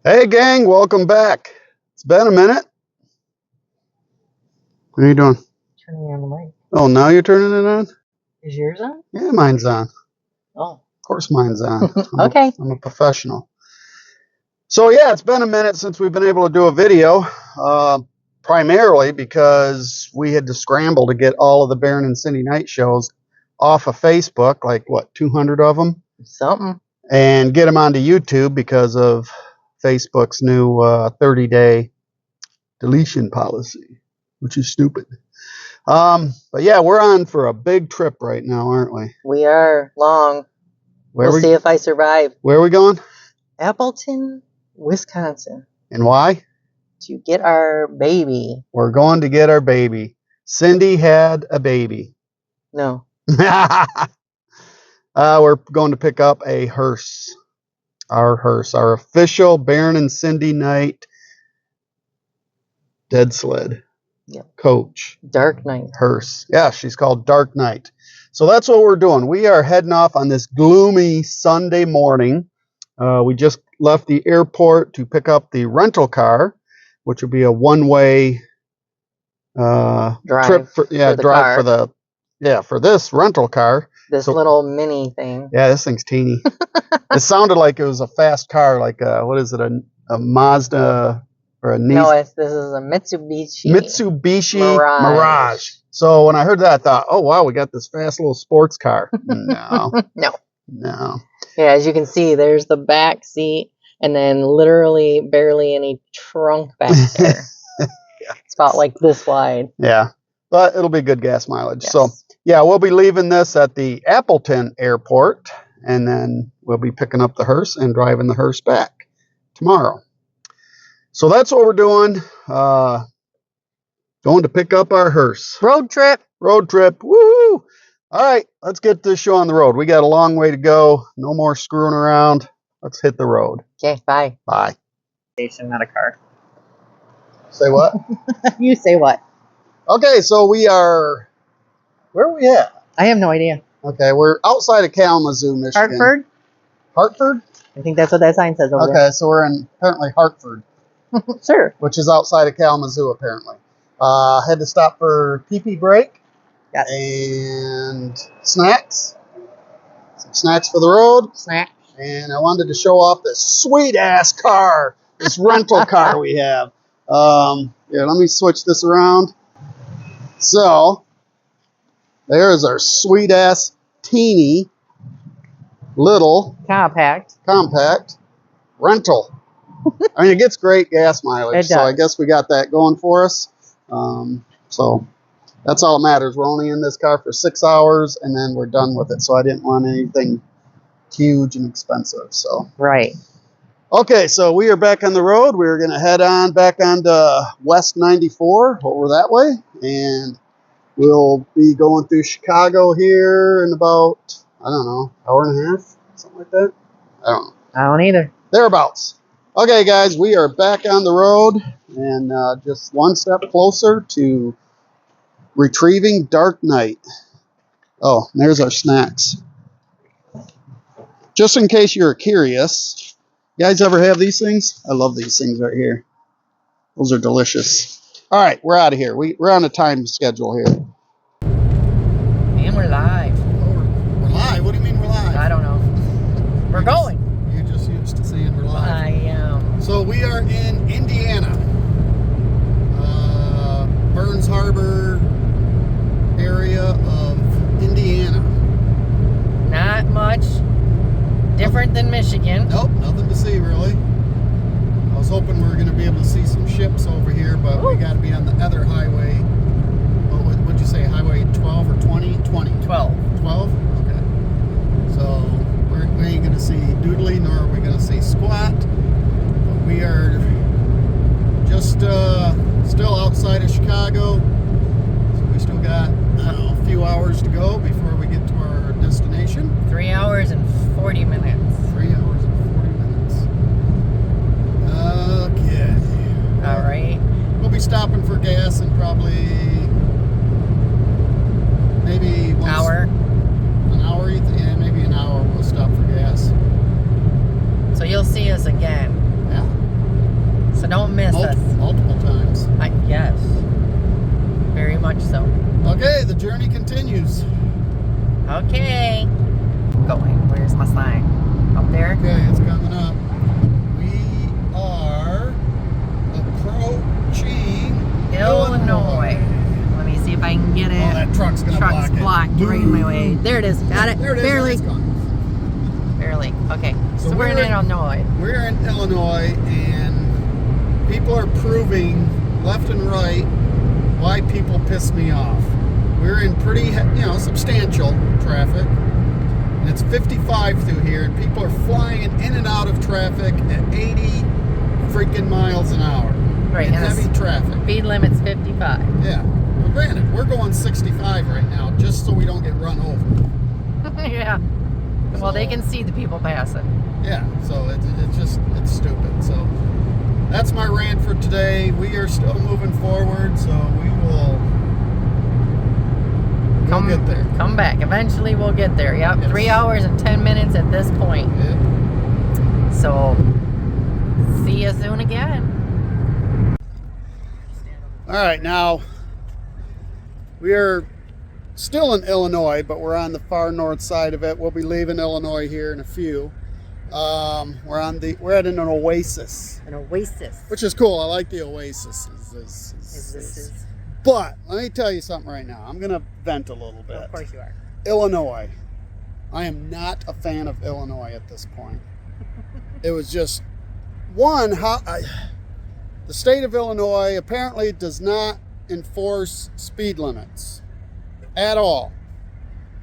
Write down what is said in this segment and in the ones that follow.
Hey gang, welcome back. It's been a minute. What are you doing? Turning on the mic. Oh, now you're turning it on? Is yours on? Yeah, mine's on. Oh. Of course mine's on. Okay. I'm a professional. So yeah, it's been a minute since we've been able to do a video, primarily because we had to scramble to get all of the Baron and Cindy Nyte shows off of Facebook, like what, 200 of them? Something. And get them onto YouTube because of Facebook's new 30-day deletion policy, which is stupid. But yeah, we're on for a big trip right now, aren't we? We are long. We'll see if I survive. Where are we going? Appleton, Wisconsin. And why? To get our baby. We're going to get our baby. Cindy had a baby. No. We're going to pick up a Hearse. Our Hearse. Our official Baron and Cindy Nyte dead sled. Yep. Coach. Dark Nyte. Hearse. Yeah, she's called Dark Nyte. So that's what we're doing. We are heading off on this gloomy Sunday morning. We just left the airport to pick up the rental car, which will be a one-way trip for this rental car. This little mini thing. Yeah, this thing's teeny. It sounded like it was a fast car, like what is it, a Mazda or a Nissan? No, this is a Mitsubishi Mirage. So when I heard that, I thought, oh wow, we got this fast little sports car. No. No. Yeah, as you can see, there's the back seat, and then literally barely any trunk back there. Yeah. It's about like this wide. Yeah, but it'll be good gas mileage. Yes. So yeah, we'll be leaving this at the Appleton airport, and then we'll be picking up the Hearse and driving the Hearse back tomorrow. So that's what we're doing. Going to pick up our Hearse. Road trip. Road trip. Woo! All right, let's get this show on the road. We got a long way to go. No more screwing around. Let's hit the road. Okay, bye. Bye. Station, not a car. Say what? You say what? Okay, so we are... Where are we at? I have no idea. Okay, we're outside of Kalamazoo, Michigan. Hartford? Hartford? I think that's what that sign says over there. Okay, so we're in apparently Hartford. Sure. Which is outside of Kalamazoo, apparently. Had to stop for pee-pee break. Yes. And snacks. Some snacks for the road. Snack. And I wanted to show off this sweet-ass car. This rental car we have. Here, let me switch this around. So... there's our sweet-ass, teeny, little... compact rental. I mean, it gets great gas mileage, so I guess we got that going for us. So that's all that matters. We're only in this car for 6 hours, and then we're done with it. So I didn't want anything huge and expensive. So right. Okay, so we are back on the road. We're going to head on back onto West 94 over that way, and... we'll be going through Chicago here in about, I don't know, hour and a half, something like that. I don't know. I don't either. Thereabouts. Okay, guys, we are back on the road and just one step closer to retrieving Dark Nyte. Oh, and there's our snacks. Just in case you're curious, you guys ever have these things? I love these things right here. Those are delicious. All right, we're out of here. We're on a time schedule here. And we're live. Oh, we're live? What do you mean we're live? I don't know. We're going. You're just used to saying we're live. I am. So we are in Indiana. Burns Harbor area of Indiana. Not much different than Michigan. Nope, nothing to see really. I was hoping we were going to be able to see some ships over here, but we got to be on the other highway. What would you say, Highway 12 or 20? 20. 12. 12? Okay. So we ain't going to see doodly, nor are we going to see squat. But we are just still outside of Chicago. So we still got, I don't know, a few hours to go before we get to our destination. 3 hours and 40 minutes. 3 hours and 40 minutes. Okay. All right. We'll be stopping for gas in probably maybe an hour. Yeah, maybe an hour we'll stop for gas. So you'll see us again. Yeah. So don't miss us. Multiple times. Yes. Very much so. Okay, the journey continues. Okay. Going. Where's my sign? Up there? Okay, it's coming up. We are approaching Illinois. Let me see if I can get it. Oh, that truck's gonna block it. blocked right in my way. There it is. Got it. There it is. Barely. It's gone. Barely. Okay. So we're in Illinois. We're in Illinois, and people are proving left and right why people piss me off. We're in pretty, substantial traffic. And it's 55 through here, and people are flying in and out of traffic at 80 freaking miles an hour. Right. In heavy traffic. Speed limit's 55. Yeah. Well, granted, we're going 65 right now, just so we don't get run over. Yeah. Well, they can see the people passing. Yeah. So it's stupid. So that's my rant for today. We are still moving forward, so we will. We'll get there. Come back. Eventually we'll get there. Yep. Yes. 3 hours and 10 minutes at this point. Yeah. So, see you soon again. All right, now we are still in Illinois, but we're on the far north side of it. We'll be leaving Illinois here in a few. We're at an oasis. An oasis. Which is cool. I like the oasis. But let me tell you something right now. I'm going to vent a little bit. Of course you are. Illinois. I am not a fan of Illinois at this point. It was just the state of Illinois apparently does not enforce speed limits at all.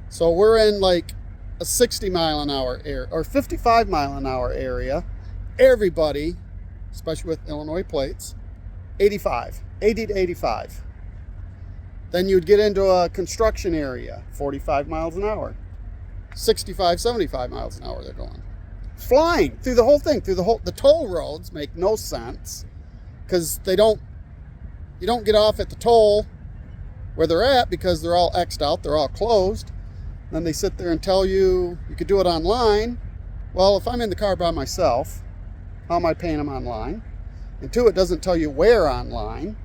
So we're in like a 60 mile an hour area or 55 mile an hour area. Everybody, especially with Illinois plates, 80 to 85. Then you'd get into a construction area, 45 miles an hour. 65, 75 miles an hour they're going. Flying through the whole thing, the toll roads make no sense because you don't get off at the toll where they're at because they're all X'd out, they're all closed. Then they sit there and tell you could do it online. Well, if I'm in the car by myself, how am I paying them online? And two, it doesn't tell you where online.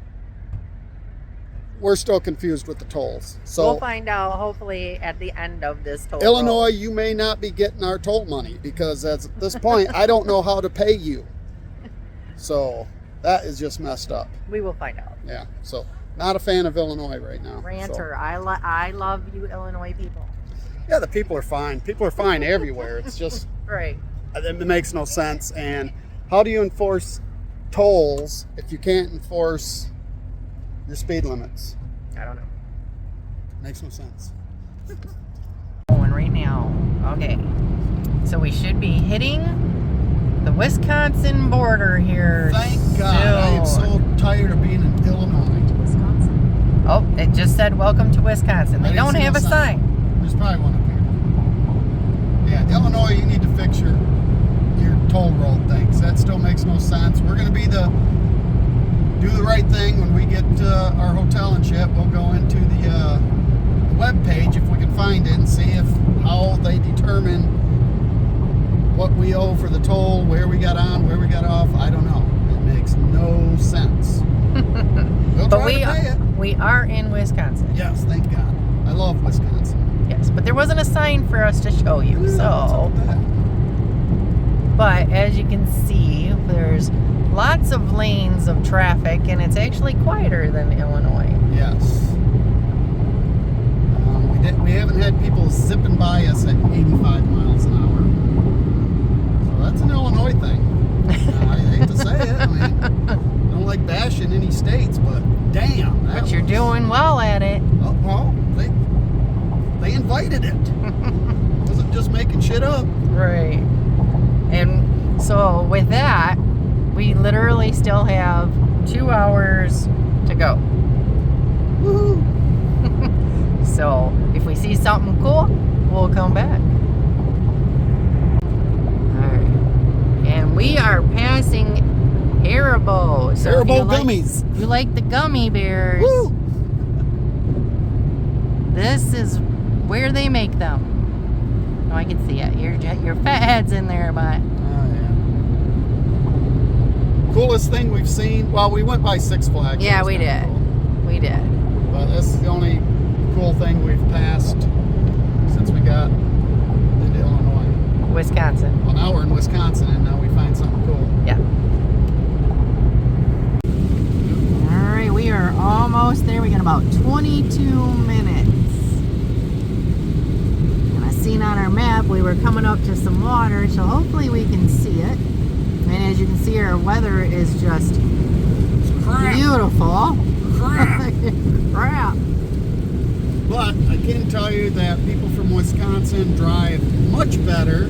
We're still confused with the tolls. So we'll find out hopefully at the end of this toll Illinois, road. you may not be getting our toll money because at this point, I don't know how to pay you. So that is just messed up. We will find out. Yeah. So not a fan of Illinois right now. Ranter, so. I love you Illinois people. Yeah, the people are fine. People are fine everywhere. It's just right. It makes no sense. And how do you enforce tolls if you can't enforce your speed limits? I don't know. Makes no sense. Going right now. Okay. So we should be hitting the Wisconsin border here. Thank God. I am so tired of being in Illinois. Wisconsin. Oh, it just said welcome to Wisconsin. They don't have a sign. There's probably one up here. Yeah, Illinois, you need to fix your toll road things. That still makes no sense. We're going to do the right thing when we get our hotel and shit. We'll go into the web page if we can find it and see how they determine what we owe for the toll, where we got on, where we got off. I don't know. It makes no sense. We'll but try to pay it. We are in Wisconsin. Yes, thank God. I love Wisconsin. Yes, but there wasn't a sign for us to show you. Yeah, so, but as you can see, there's lots of lanes of traffic, and it's actually quieter than Illinois. Yes. We haven't had people zipping by us at 85 miles an hour. So that's an Illinois thing. I hate to say it. I mean, I don't like bashing any states, but damn. But you're doing well at it. Oh, well, they invited it. Wasn't just making shit up. Right. And so with that, we literally still have 2 hours to go. Woohoo! So if we see something cool, we'll come back. Alright. And we are passing Haribo. So Haribo gummies. You like the gummy bears. Woo! This is where they make them. Oh, I can see it. Your fat head's in there, but... Oh, yeah. coolest thing we've seen. Well, we went by Six Flags. Yeah, we did. Cool. We did. But this is the only cool thing we've passed since we got into Illinois. Wisconsin. Well, now we're in Wisconsin, and now we find something cool. Yeah. All right, we are almost there. We got about 22 minutes. And I seen on our map we were coming up to some water, so hopefully we can see it. And as you can see, our weather is just beautiful. Crap. But I can tell you that people from Wisconsin drive much better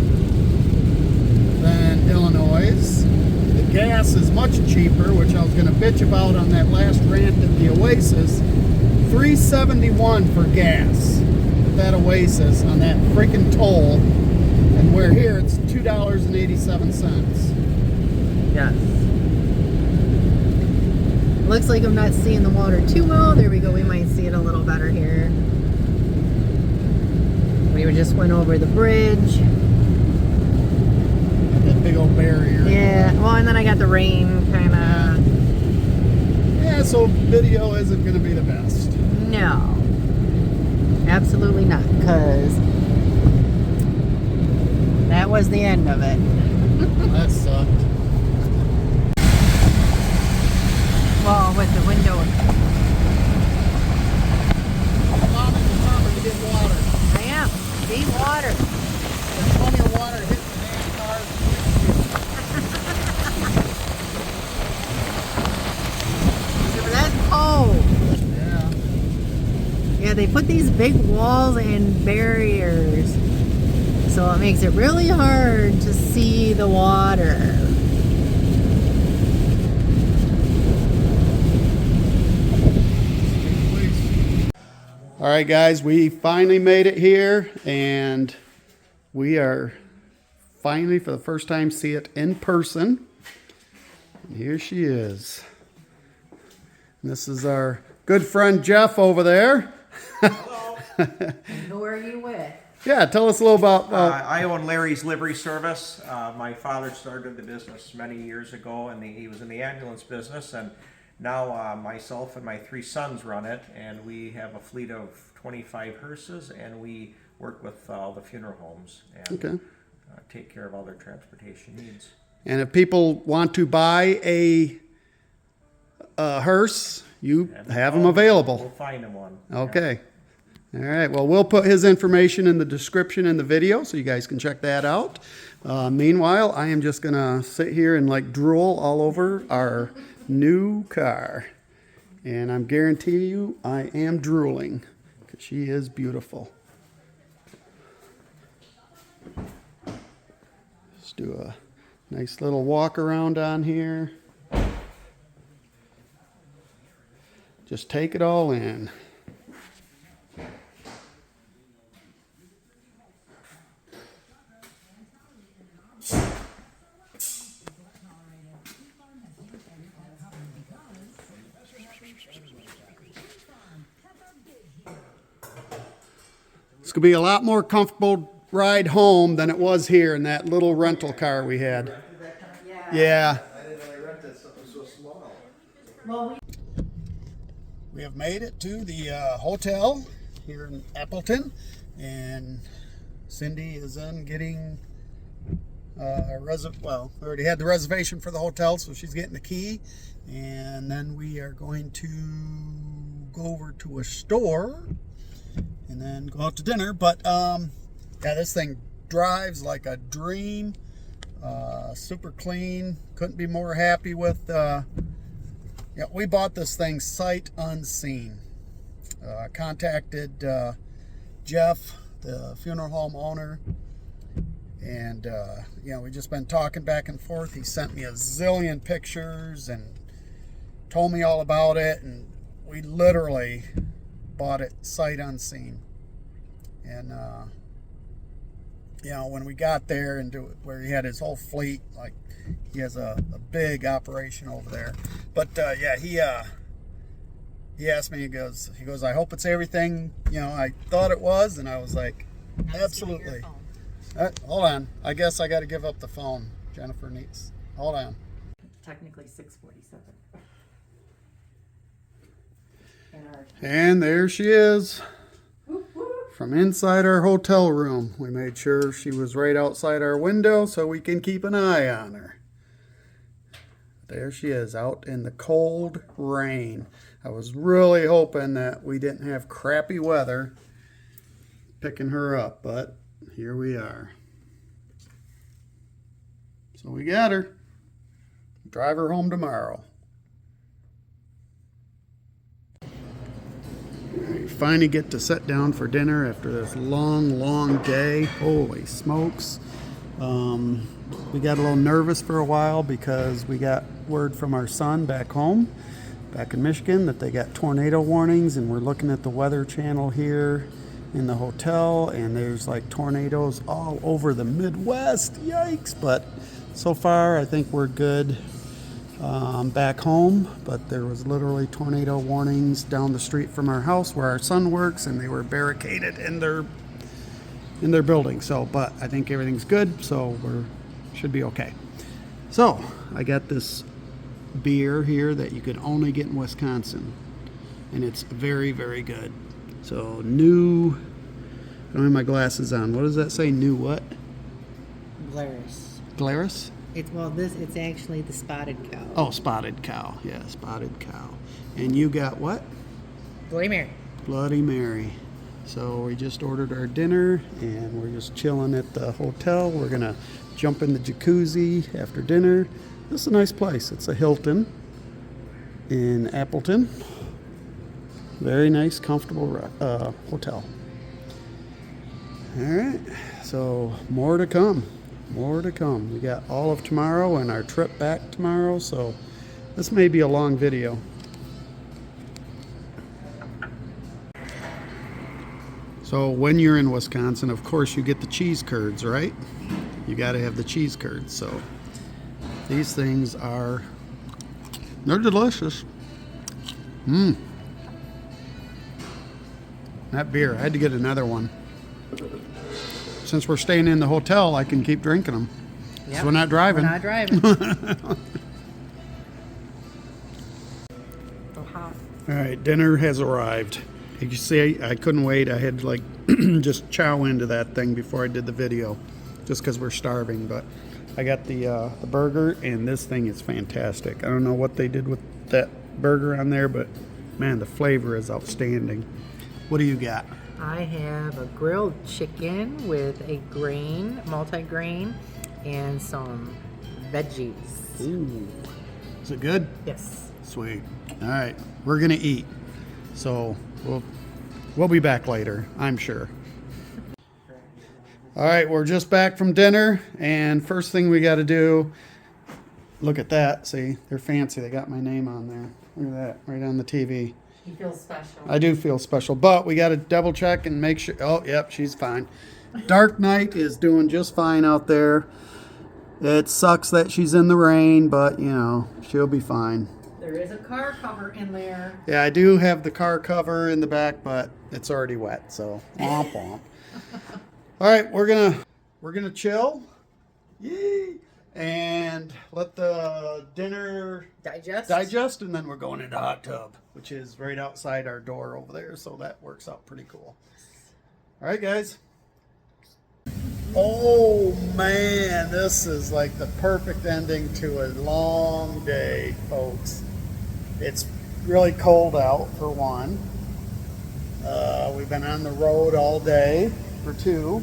than Illinois. The gas is much cheaper, which I was going to bitch about on that last rant at the Oasis. $3.71 for gas at that Oasis on that freaking toll. And we're here, it's $2.87. Yes. Looks like I'm not seeing the water too well. There we go. We might see it a little better here. We just went over the bridge. That big old barrier. Yeah. Well, and then I got the rain kind of. Yeah, so video isn't going to be the best. No. Absolutely not. Because that was the end of it. That sucked. Well, with the window. Mom and the farmer to get water. I am. Need water. There's plenty of water hitting the damn cars. Yeah, but that's cold. Yeah. Yeah, they put these big walls and barriers. So it makes it really hard to see the water. All right, guys, we finally made it here, and we are finally, for the first time, see it in person. And here she is. And this is our good friend Jeff over there. Hello. Who are you with? Yeah, tell us a little about. I own Larry's Livery Service. My father started the business many years ago, and he was in the ambulance business, and now myself and my 3 sons run it, and we have a fleet of 25 hearses, and we work with all the funeral homes and take care of all their transportation needs. And if people want to buy a hearse, you have them available. We'll find them one. Okay. All right. Well, we'll put his information in the description in the video so you guys can check that out. Meanwhile, I am just going to sit here and like drool all over our new car. And I'm guaranteeing you I am drooling because she is beautiful. Let's do a nice little walk around on here. Just take it all in. It's going to be a lot more comfortable ride home than it was here in that little rental car we had. Yeah. I didn't really rent it, so it was so small. Well, We have made it to the hotel here in Appleton, and Cindy is in getting we already had the reservation for the hotel, so she's getting the key, and then we are going to go over to a store and then go out to dinner. But yeah, this thing drives like a dream. Super clean. Couldn't be more happy with. Yeah, we bought this thing sight unseen. Contacted Jeff, the funeral home owner, and you know, we just been talking back and forth. He sent me a zillion pictures and told me all about it, and we literally bought it sight unseen. And you know, when we got there and where he had his whole fleet, like he has a big operation over there. But yeah, he asked me, he goes, I hope it's everything, you know, I thought it was. And I was like, absolutely. Hold on, I guess I got to give up the phone. Jennifer needs, hold on. technically 6:47. And there she is. From inside our hotel room. We made sure she was right outside our window so we can keep an eye on her. There she is, out in the cold rain. I was really hoping that we didn't have crappy weather picking her up, but here we are. So we got her. Drive her home tomorrow. We finally get to sit down for dinner after this long day. Holy smokes. We got a little nervous for a while because we got word from our son back home, back in Michigan, that they got tornado warnings, and we're looking at the Weather Channel here in the hotel, and there's like tornadoes all over the Midwest. Yikes. But so far I think we're good back home, but there was literally tornado warnings down the street from our house where our son works, and they were barricaded in their building. So, but I think everything's good, so should be okay. So I got this beer here that you can only get in Wisconsin, and it's very, very good. So new, I don't have my glasses on. What does that say? New what? Glarus. Glarus? It's actually the Spotted Cow. Oh, Spotted Cow. Yeah, Spotted Cow. And you got what? Bloody Mary. Bloody Mary. So we just ordered our dinner, and we're just chilling at the hotel. We're going to jump in the jacuzzi after dinner. This is a nice place. It's a Hilton in Appleton. Very nice, comfortable hotel. All right. So more to come. More to come. We got all of tomorrow and our trip back tomorrow, so this may be a long video. So when you're in Wisconsin, of course, you get the cheese curds, right? You got to have the cheese curds. So these things they're delicious. That beer, I had to get another one. Since we're staying in the hotel, I can keep drinking them. Yep. So we're not driving. We're not driving. So hot. All right, dinner has arrived. You can see I couldn't wait. I had to like just chow into that thing before I did the video, just because we're starving. But I got the burger, and this thing is fantastic. I don't know what they did with that burger on there, but man, the flavor is outstanding. What do you got? I have a grilled chicken with a multi-grain, and some veggies. Ooh. Is it good? Yes. Sweet. All right, we're gonna eat. So we'll be back later, I'm sure. All right, we're just back from dinner, and first thing we got to do, look at that. See, they're fancy. They got my name on there. Look at that, right on the TV. You feel special. I do feel special, but we got to double check and make sure. Oh, yep, she's fine. Dark Nyte is doing just fine out there. It sucks that she's in the rain, but you know, she'll be fine. There is a car cover in there. Yeah, I do have the car cover in the back, but it's already wet, so womp womp. All right, we're gonna chill, yee, and let the dinner digest, and then we're going into hot tub, which is right outside our door over there, so that works out pretty cool. All right, guys. Oh man, this is like the perfect ending to a long day, folks. It's really cold out, for one. We've been on the road all day, for two.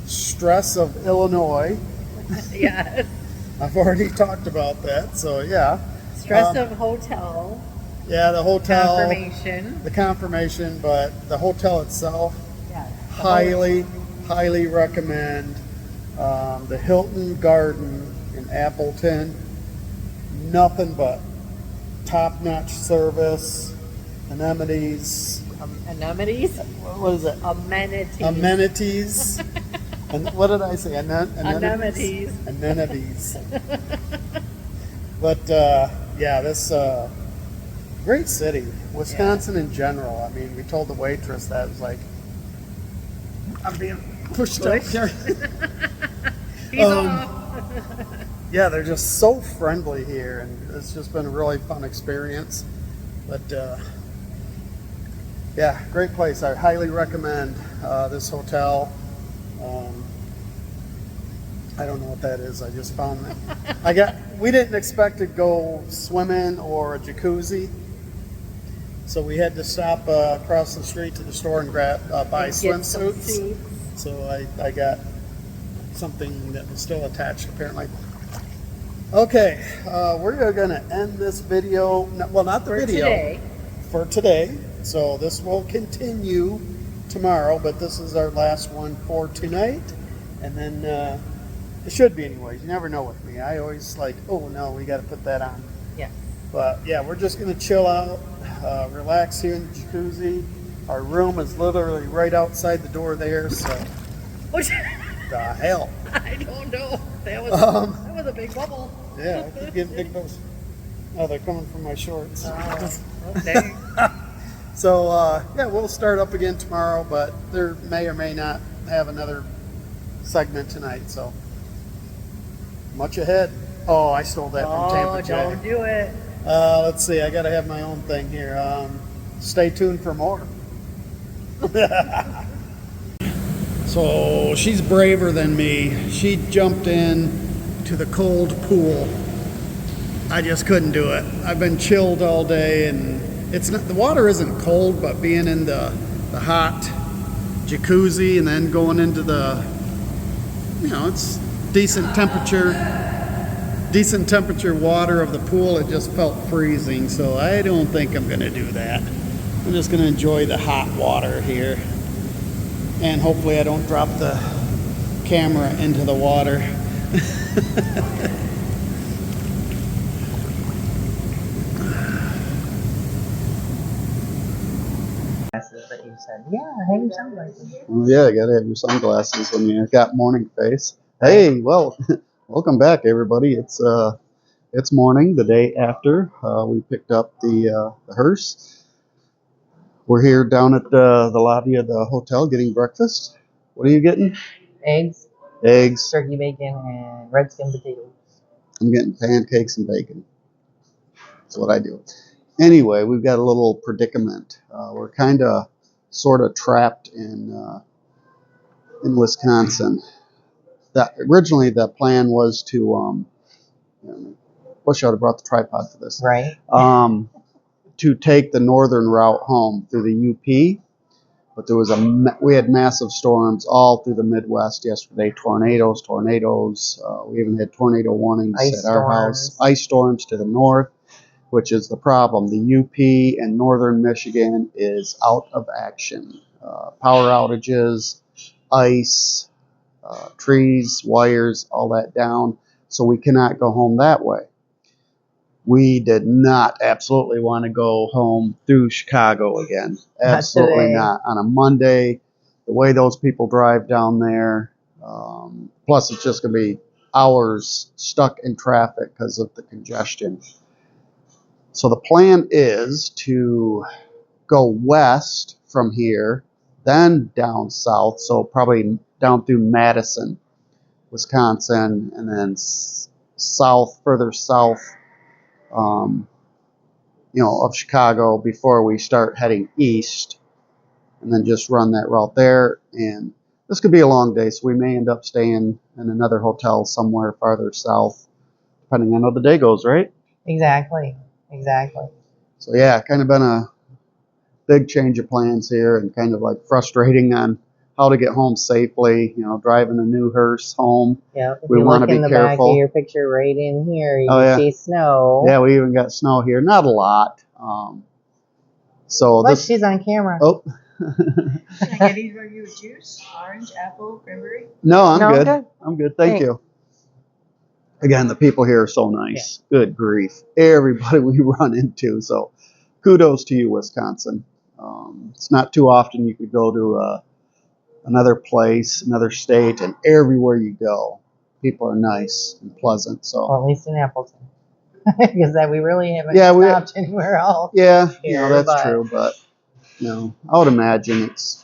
Stress of Illinois. Yes. I've already talked about that, so yeah. Stress of hotel. Yeah, the hotel. Confirmation. The confirmation, but the hotel itself, Yes. highly recommend. The Hilton Garden in Appleton. Nothing but top-notch service, amenities. Amenities? What is it? Amenities. Amenities. And what did I say? Amenities. Amenities. But yeah, this great city, Wisconsin in general. I mean, we told the waitress that it was like, I'm being pushed up here. He's off. yeah, they're just so friendly here, and it's just been a really fun experience. But yeah, great place. I highly recommend this hotel. I don't know what that is. I just found that. We didn't expect to go swimming or a jacuzzi, so we had to stop across the street to the store and buy swimsuits. So I got something that was still attached apparently. Okay, we're going to end this video. Well, not the video. For today. So this will continue tomorrow, but this is our last one for tonight. And then it should be anyways. You never know with me. I always like, oh no, we got to put that on. Yeah. But yeah, we're just going to chill out, relax here in the jacuzzi. Our room is literally right outside the door there, so Which, the hell. I don't know. That was a big bubble. Yeah, I keep getting big bubbles. Oh, they're coming from my shorts. Okay. So yeah, we'll start up again tomorrow, but there may or may not have another segment tonight, so much ahead. Oh, I stole that from Tampa J. Don't do it. Let's see, I gotta have my own thing here. Stay tuned for more. So she's braver than me. She jumped in to the cold pool. I just couldn't do it. I've been chilled all day, and it's not, the water isn't cold, but being in the hot jacuzzi and then going into the, you know, it's decent temperature water of the pool. It just felt freezing, so I don't think I'm gonna do that. I'm just gonna enjoy the hot water here, and hopefully I don't drop the camera into the water. That you said, yeah, have your sunglasses. Well, yeah, you gotta have your sunglasses when you got morning face. Hey, well, welcome back, everybody. It's morning, the day after we picked up the hearse. We're here down at the lobby of the hotel getting breakfast. What are you getting? Eggs, turkey bacon, and red skin potatoes. I'm getting pancakes and bacon. That's what I do. Anyway, we've got a little predicament. We're kind of, sort of trapped in Wisconsin. That originally the plan was to wish I would have brought the tripod for this. Right. To take the northern route home through the UP, but there was we had massive storms all through the Midwest yesterday. Tornadoes. We even had tornado warnings at our house. Ice storms to the north, which is the problem. The UP and northern Michigan is out of action. Power outages, ice, trees, wires, all that down. So we cannot go home that way. We did not absolutely want to go home through Chicago again. Absolutely not. On a Monday, the way those people drive down there, plus it's just going to be hours stuck in traffic because of the congestion. So the plan is to go west from here, then down south, so probably down through Madison, Wisconsin, and then further south, of Chicago before we start heading east, and then just run that route there. And this could be a long day, so we may end up staying in another hotel somewhere farther south, depending on how the day goes, right? Exactly. So yeah, kind of been a big change of plans here, and kind of like frustrating on how to get home safely. Driving a new hearse home. Yeah. We want to be careful. In the back of your picture, right in here, you can see snow. Yeah, we even got snow here. Not a lot. She's on camera. Oh. Can I get either of you a juice? Orange, apple, cranberry? No, I'm good. I'm good. Thank you. Again, the people here are so nice. Yeah. Good grief. Everybody we run into. So kudos to you, Wisconsin. It's not too often you could go to another place, another state, and everywhere you go, people are nice and pleasant. So, well, at least in Appleton. Because we really haven't stopped anywhere else. Yeah, that's true. But, I would imagine it's,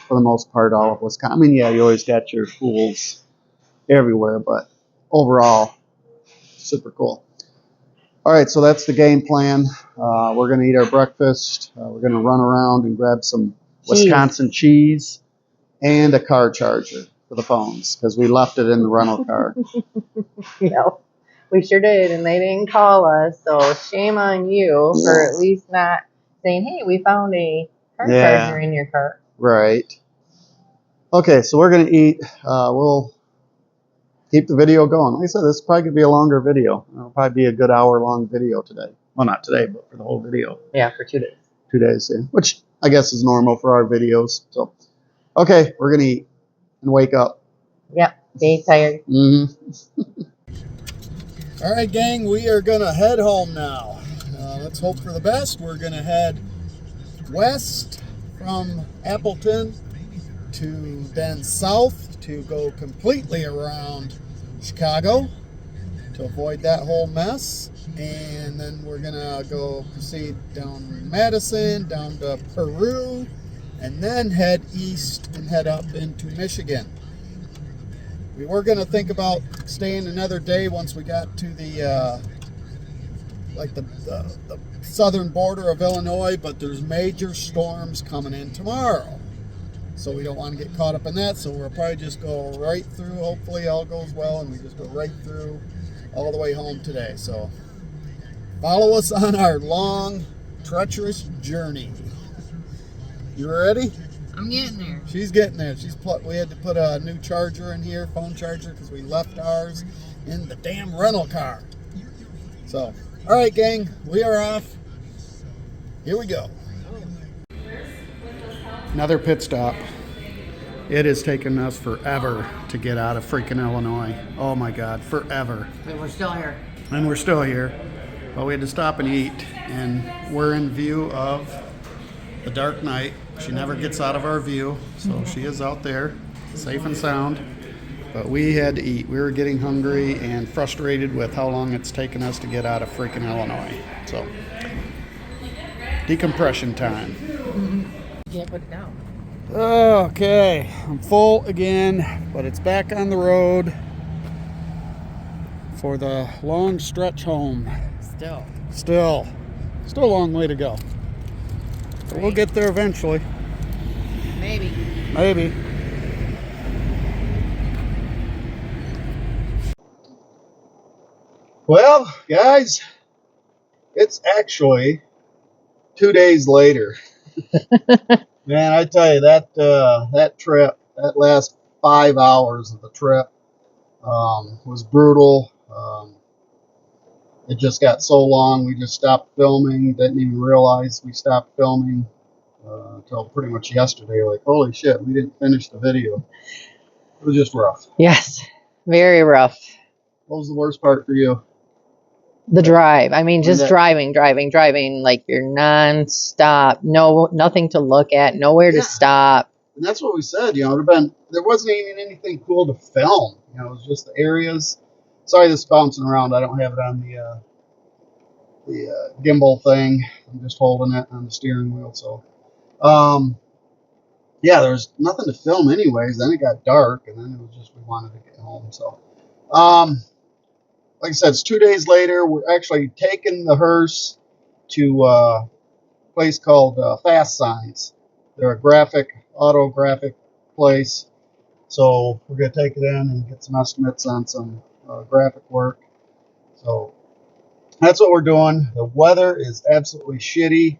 for the most part, all of Wisconsin. I mean, yeah, you always got your fools everywhere, but overall, super cool. All right, so that's the game plan. We're going to eat our breakfast. We're going to run around and grab some Wisconsin cheese and a car charger for the phones because we left it in the rental car. No, we sure did, and they didn't call us, so shame on you for at least not saying, hey, we found a car charger in your car. Right. Okay, so we're going to eat. We'll keep the video going. Like I said, this is probably going to be a longer video. It'll probably be a good hour-long video today. Well, not today, but for the whole video. Yeah, for 2 days. 2 days, yeah. Which I guess is normal for our videos. So, okay, we're going to eat and wake up. Yep, be tired. All right, gang, we are going to head home now. Let's hope for the best. We're going to head west from Appleton to then south to go completely around Chicago to avoid that whole mess. And then we're going to proceed down Madison, down to Peru, and then head east and head up into Michigan. We were going to think about staying another day once we got to the the southern border of Illinois, but there's major storms coming in tomorrow. So we don't want to get caught up in that, so we'll probably just go right through. Hopefully all goes well, and we just go right through all the way home today. So follow us on our long, treacherous journey. You ready? I'm getting there. She's getting there. We had to put a new charger in here, phone charger, because we left ours in the damn rental car. So, all right, gang, we are off. Here we go. Another pit stop. It has taken us forever to get out of freaking Illinois. Oh my God, forever. And we're still here. And we're still here. But we had to stop and eat, and we're in view of the Dark Nyte. She never gets out of our view, so she is out there, safe and sound. But we had to eat. We were getting hungry and frustrated with how long it's taken us to get out of freaking Illinois. So, decompression time. You can't put it down. Okay, I'm full again, but it's back on the road for the long stretch home. Still a long way to go. But we'll get there eventually. Maybe. Well, guys, it's actually 2 days later. Man, I tell you, that trip, that last 5 hours of the trip was brutal. It just got so long, we just stopped filming, didn't even realize we stopped filming until pretty much yesterday. Like, holy shit, we didn't finish the video. It was just rough. yes, very rough. What was the worst part for you? The drive. I mean, just driving, like you're non-stop. Nothing to look at, nowhere to stop. And that's what we said, there wasn't even anything cool to film. It was just the areas. Sorry, this is bouncing around. I don't have it on the gimbal thing. I'm just holding it on the steering wheel. So, there's nothing to film anyways. Then it got dark, and then it was just we wanted to get home. So, like I said, it's 2 days later. We're actually taking the hearse to a place called Fast Signs. They're a auto graphic place. So we're going to take it in and get some estimates on some graphic work. So that's what we're doing. The weather is absolutely shitty.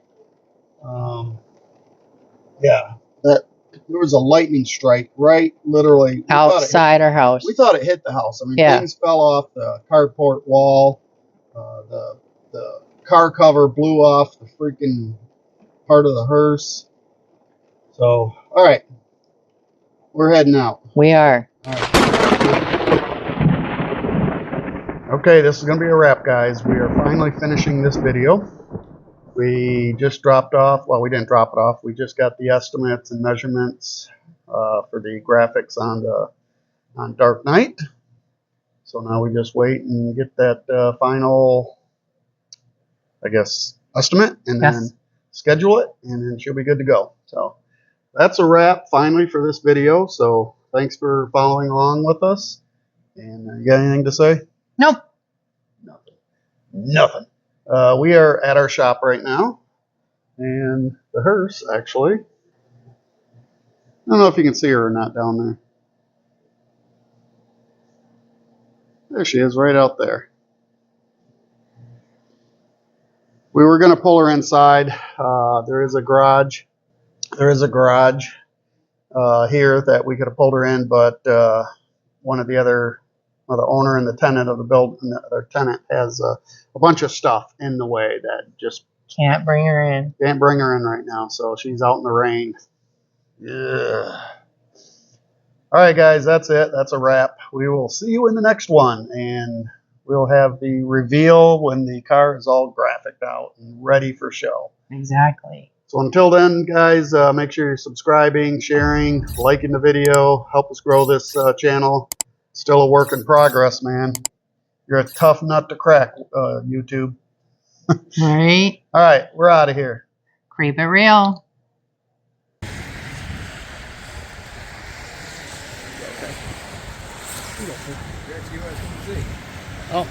There was a lightning strike right literally outside our house. We thought it hit the house. I mean, things fell off the carport wall. The car cover blew off the freaking part of the hearse. So, all right. We're heading out. We are. All right. Okay, this is going to be a wrap, guys. We are finally finishing this video. We just dropped off. Well, we didn't drop it off. We just got the estimates and measurements for the graphics on Dark Nyte. So now we just wait and get that final, I guess, estimate, and then schedule it, and then she'll be good to go. So that's a wrap finally for this video. So thanks for following along with us. And you got anything to say? Nope. Nothing. We are at our shop right now, and the hearse, actually, I don't know if you can see her or not down there. There she is, right out there. We were going to pull her inside. There is a garage. There is a garage here that we could have pulled her in, but one of the other, well, the owner and the tenant of the building, their tenant has a bunch of stuff in the way that just Can't bring her in. can't bring her in right now. So she's out in the rain. Yeah. All right, guys, that's it. That's a wrap. We will see you in the next one, and we'll have the reveal when the car is all graphicked out and ready for show. Exactly. So until then, guys, make sure you're subscribing, sharing, liking the video. Help us grow this channel. Still a work in progress, man. You're a tough nut to crack, YouTube. Right? All right, we're out of here. Creep it real. Oh.